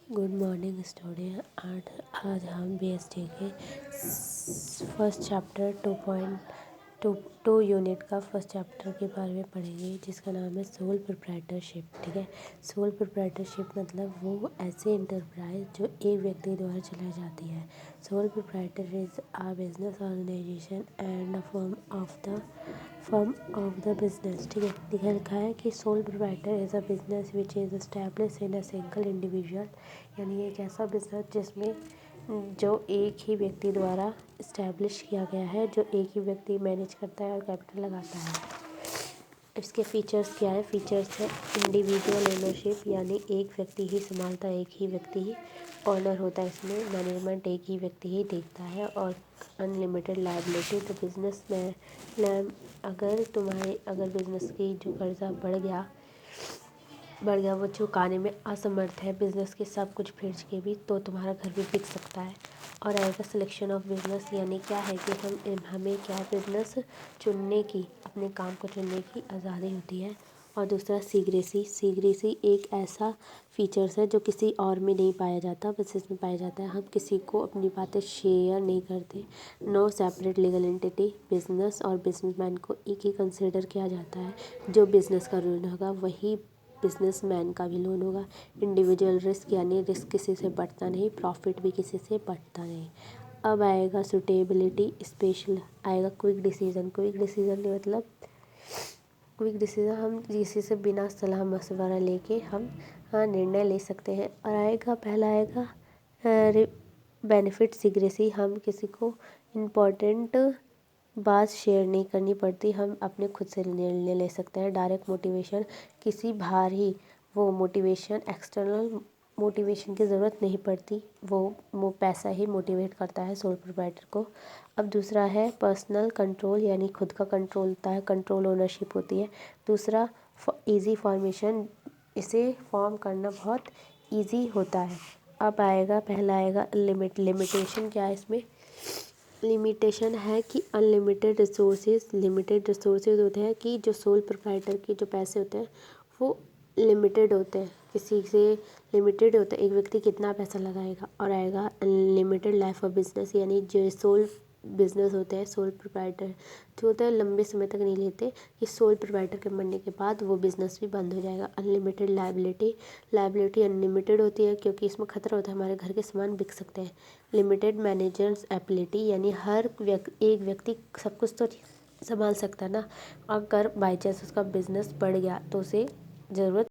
Good morning student. आज हम BST के फर्स्ट चैप्टर 2.2 यूनिट का फर्स्ट चैप्टर के बारे में पढ़ेंगे, जिसका नाम है सोल प्रोप्राइटरशिप। ठीक है, सोल प्रोप्राइटरशिप मतलब वो ऐसे इंटरप्राइज जो एक व्यक्ति द्वारा चलाई जाती है। Sole proprietor is a business organization and a firm of the business. ठीक है, लिखा है कि sole proprietor is a business which is establish in a single individual, यानी एक ऐसा बिजनेस जिसमें जो एक ही व्यक्ति द्वारा इस्टेब्लिश किया गया है, जो एक ही व्यक्ति मैनेज करता है और कैपिटल लगाता है। इसके फीचर्स क्या है? फीचर्स है इंडिविजुअल ओनरशिप, यानी एक व्यक्ति ही संभालता है, एक ही व्यक्ति ही ऑनर होता है इसमें। मैनेजमेंट एक ही व्यक्ति ही देखता है। और अनलिमिटेड लायबिलिटी, तो बिजनेस में अगर बिजनेस की जो कर्जा बढ़ गया वो चुकाने में असमर्थ है बिजनेस के सब कुछ बेच के भी, तो तुम्हारा घर भी बिक सकता है। और आएगा सिलेक्शन ऑफ बिजनेस, यानी क्या है कि हमें क्या बिजनेस चुनने की, अपने काम को चुनने की आज़ादी होती है। और दूसरा सीग्रेसी एक ऐसा फीचर्स है जो किसी और में नहीं पाया जाता, बस इसमें पाया जाता है। हम किसी को अपनी बातें शेयर नहीं करते। No separate legal entity, business और बिजनेसमैन को एक ही कंसिडर किया जाता है। जो बिजनेस का रूल होगा वही बिजनेसमैन का भी लोन होगा। इंडिविजुअल रिस्क, यानी रिस्क किसी से बढ़ता नहीं, प्रॉफिट भी किसी से बढ़ता नहीं। अब आएगा सुटेबिलिटी, स्पेशल आएगा क्विक डिसीजन मतलब क्विक डिसीजन हम किसी से बिना सलाह मशवरा लेके हम निर्णय ले सकते हैं। और पहला आएगा बेनिफिट सीक्रेसी, हम किसी को इम्पोर्टेंट बात शेयर नहीं करनी पड़ती, हम अपने खुद से निर्णय ले सकते हैं। डायरेक्ट मोटिवेशन, किसी बाहरी एक्सटर्नल मोटिवेशन की ज़रूरत नहीं पड़ती, वो पैसा ही मोटिवेट करता है सोल प्रोप्राइटर को। अब दूसरा है पर्सनल कंट्रोल, यानी खुद का कंट्रोल होता है, कंट्रोल ओनरशिप होती है। दूसरा इजी फॉर्मेशन, इसे फॉर्म करना बहुत इजी होता है। अब पहला आएगा लिमिटेशन। क्या है इसमें? लिमिटेशन है कि अनलिमिटेड रिसोर्सेज होते हैं, कि जो सोल प्रोप्राइटर के जो पैसे होते हैं वो लिमिटेड होते हैं, किसी से लिमिटेड होता है, एक व्यक्ति कितना पैसा लगाएगा। और आएगा अनलिमिटेड लाइफ ऑफ बिजनेस, यानी जो सोल बिजनेस होते हैं, सोल प्रोप्राइटर जो होता है लंबे समय तक नहीं लेते, कि सोल प्रोप्राइटर के मरने के बाद वो बिजनेस भी बंद हो जाएगा। अनलिमिटेड लायबिलिटी अनलिमिटेड होती है, क्योंकि इसमें खतरा होता है हमारे घर के सामान बिक सकते हैं। लिमिटेड मैनेजर्स एबिलिटी, यानी एक व्यक्ति सब कुछ तो संभाल सकता है ना, अगर बाई चांस उसका बिजनेस बढ़ गया तो उसे ज़रूरत